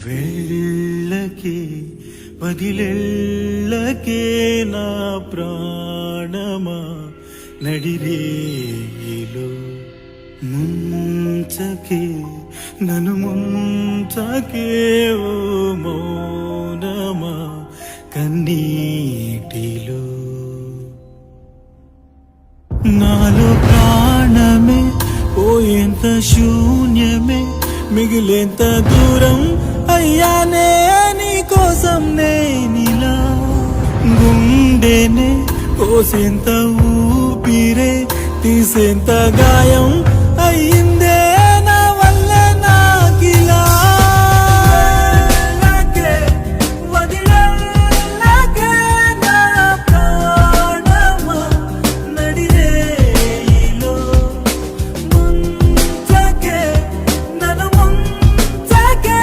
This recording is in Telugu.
వెళ్ళకే వదిలెళ్ళకే నా ప్రాణమా నడిరేలో ముంచకే నన్ను ముంచకే ఓ మౌనమా కన్నీటిలో నాలో ప్రాణమే పోయేంత శూన్యమే మిగిలేంత దూరం అయ్యానే నీ కోసం నేనిలా గుండెనే కోసేంత ఊపిరే తీసేంత గాయం